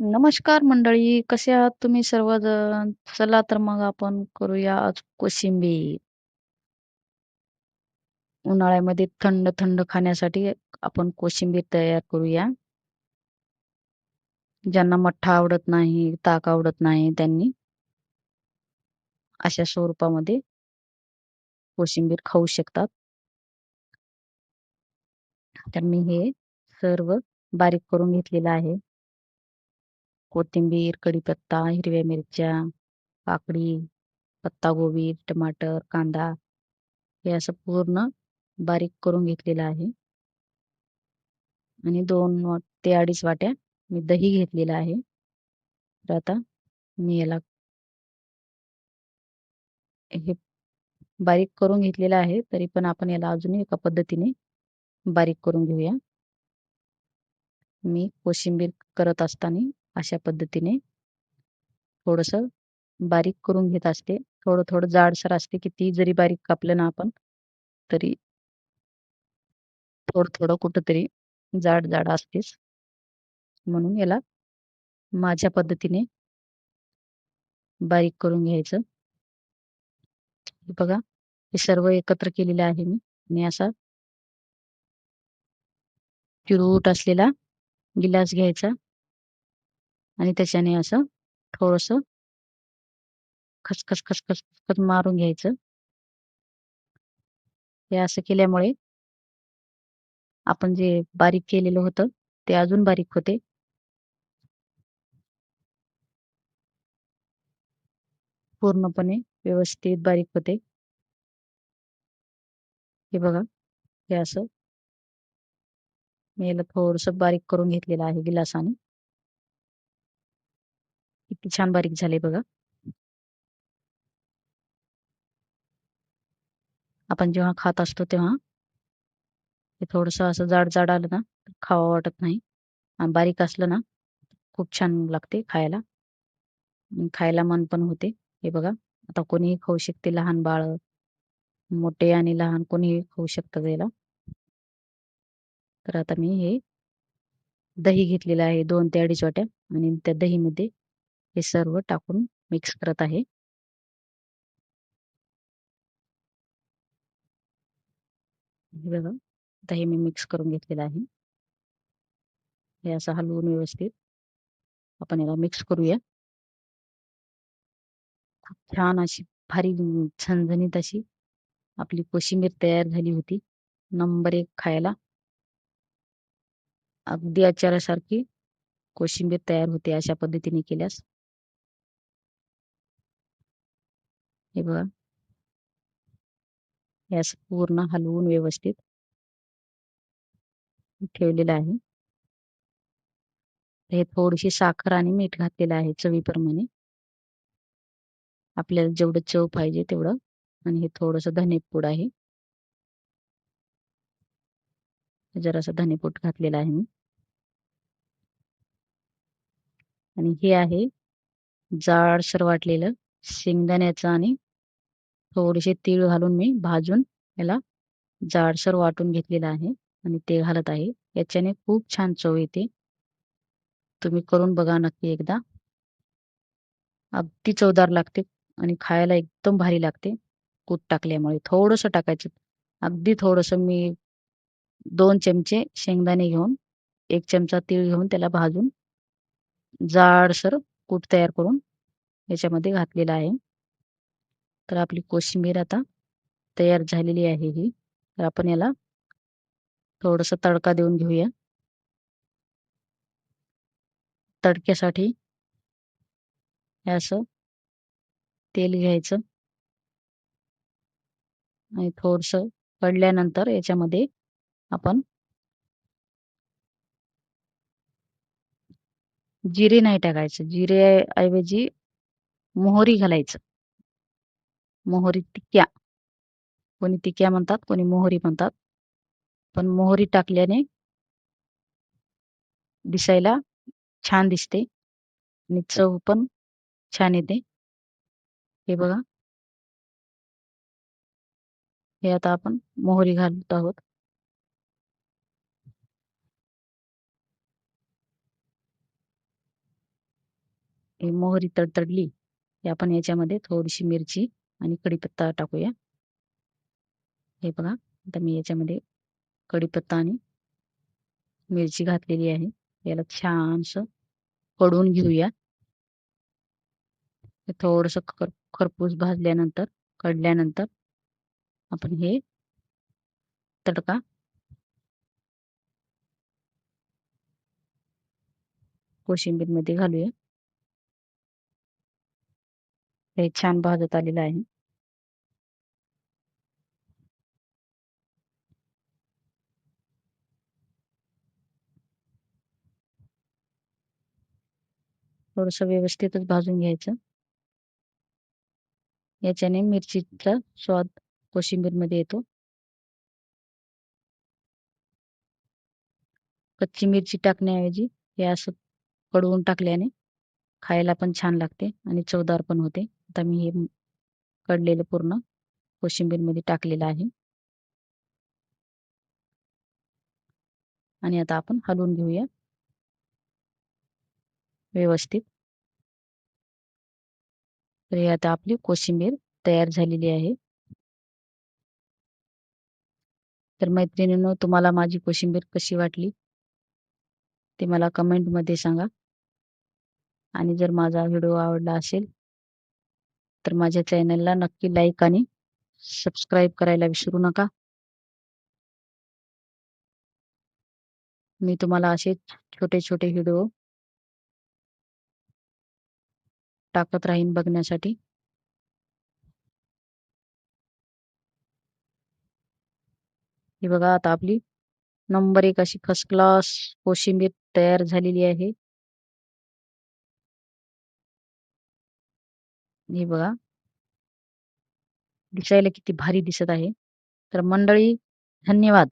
नमस्कार मंडळी, कसे आहात तुम्ही सर्वजण? चला तर मग आपण करूया आज कोशिंबीर. उन्हाळ्यामध्ये थंड थंड खाण्यासाठी आपण कोशिंबीर तयार करूया. ज्यांना मठ्ठा आवडत नाही, ताक आवडत नाही, त्यांनी अशा स्वरूपामध्ये कोशिंबीर खाऊ शकतात. तर मी हे सर्व बारीक करून घेतलेलं आहे. कोथिंबीर, कढीपत्ता, हिरव्या मिरच्या, काकडी, पत्ताकोबी, टमाटर, कांदा हे असं पूर्ण बारीक करून घेतलेलं आहे. आणि 2 ते 2.5 वाट्या मी दही घेतलेलं आहे. तर आता मी याला हे बारीक करून घेतलेलं आहे, तरी पण आपण याला अजूनही एका पद्धतीने बारीक करून घेऊया. मी कोशिंबीर करत असताना अशा पद्धतीने थोडंसं बारीक करून घेत असते. थोडं-थोडं जाडसर असते. कितीही जरी बारीक कापलं ना आपण, तरी थोडं-थोडं कुठेतरी जाड-जाड असतेच. म्हणून याला माझ्या पद्धतीने बारीक करून घ्यायचं. हे बघा, हे सर्व एकत्र केलेलं आहे मी आणि असा चिरूट असलेला गिलास घ्यायचा आणि त्याच्याने असं थोडंसं खसखस, खसखस, खसखस मारून घ्यायचं. हे असं केल्यामुळे आपण जे बारीक केलेलं होतं, ते अजून बारीक होते. पूर्णपणे व्यवस्थित बारीक होते. हे बघा, हे असं मी याला थोडंसं बारीक करून घेतलेलं आहे गिलासाने. किती छान बारीक झाले बघा. आपण जेव्हा खात असतो तेव्हा हे थोडंसं असं जाड-जाड आलं ना, तर खावं वाटत नाही आणि बारीक असलं ना, खूप छान लागते खायला आणि खायला मन पण होते. हे बघा, आता कोणीही खाऊ शकते, लहान बाळं, मोठे आणि लहान कोणीही खाऊ शकतं याला. तर आता मी हे दही घेतलेलं आहे 2 ते 2.5 वाट्या आणि त्या दहीमध्ये हे सर्व टाकून मिक्स करत आहे. हे बघा, दही मी मिक्स करून घेतलेलं आहे. हे असं हलवून व्यवस्थित आपण याला मिक्स करूया. खूप छान अशी भारी झणझणीत अशी आपली कोशिंबीर तयार झाली होती. नंबर 1 खायला. अगदी अचारासारखी कोशिंबीर तयार होते अशा पद्धतीने केल्यास. हे बघा, हे असं पूर्ण हलवून व्यवस्थित ठेवलेलं आहे. हे थोडीशी साखर आणि मीठ घातलेलं आहे चवीप्रमाणे. आपल्याला जेवढं चव पाहिजे तेवढं आणि हे थोडंसं धनेपूड आहे. जरासं धनेपूड घातलेलं आहे मी आणि हे आहे जाडसर वाटलेलं शेंगदाण्याचं आणि थोडेसे तीळ घालून मी भाजून याला जाडसर वाटून घेतलेलं आहे आणि ते घालत आहे. याच्याने खूप छान चव येते. तुम्ही करून बघा नक्की एकदा. अगदी चवदार लागते आणि खायला एकदम भारी लागते. कूट टाकल्यामुळे थोडंसं टाकायचं. अगदी थोडंसं मी 2 चमचे शेंगदाणे घेऊन, 1 चमचा तीळ घेऊन त्याला भाजून जाडसर कूट तयार करून याच्यामध्ये घातलेला आहे. तर आपली कोशिंबीर आता तयार झालेली आहे ही. तर आपण याला थोडंसं तडका देऊन घेऊया. तडक्यासाठी हे असं तेल घ्यायचं आणि थोडंसं कढल्यानंतर याच्यामध्ये आपण जिरे नाही टाकायचं. जिरेऐवजी मोहरी घालायचं. मोहरी टिक्क्या. कोणी टिक्क्या म्हणतात, कोणी मोहरी म्हणतात. पण मोहरी टाकल्याने दिसायला छान दिसते आणि चव पण छान येते. हे बघा, हे आता आपण मोहरी घालत आहोत. ही मोहरी तडतडली की आपण याच्यामध्ये थोडीशी मिरची आणि कढीपत्ता टाकूया. हे बघा, आता मी याच्यामध्ये कढीपत्ता आणि मिरची घातलेली आहे. याला छानसं कढवून घेऊया. हे थोडंसं खरपूस भाजल्यानंतर, कढल्यानंतर आपण हे तडका कोशिंबीरमध्ये घालूया. हे छान भाजत आलेलं आहे. थोडंसं व्यवस्थितच भाजून घ्यायचं. याच्याने मिरचीचा स्वाद कोशिंबीरमध्ये येतो. कच्ची मिरची टाकण्याऐवजी हे असं कढवून टाकल्याने खायला पण छान लागते आणि चवदार पण होते. आता मी हे कढलेलं पूर्ण कोशिंबीरमध्ये टाकलेलं आहे आणि आता आपण हलवून घेऊया व्यवस्थित. तर हे आता आपली कोशिंबीर तयार झालेली आहे. तर मैत्रिणींनो, तुम्हाला माझी कोशिंबीर कशी वाटली ते मला कमेंटमध्ये सांगा. आणि जर माझा व्हिडिओ आवडला असेल तर माझ्या चॅनलला नक्की लाईक आणि सबस्क्राईब करायला विसरू नका. मी तुम्हाला असे छोटे छोटे व्हिडिओ टाकत राहीन बघण्यासाठी. ही बघा, आता आपली नंबर 1 अशी फर्स्ट क्लास कोशिंबीर तयार झालेली आहे. हे बघा, दिसायला किती भारी दिसत आहे. तर मंडळी, धन्यवाद.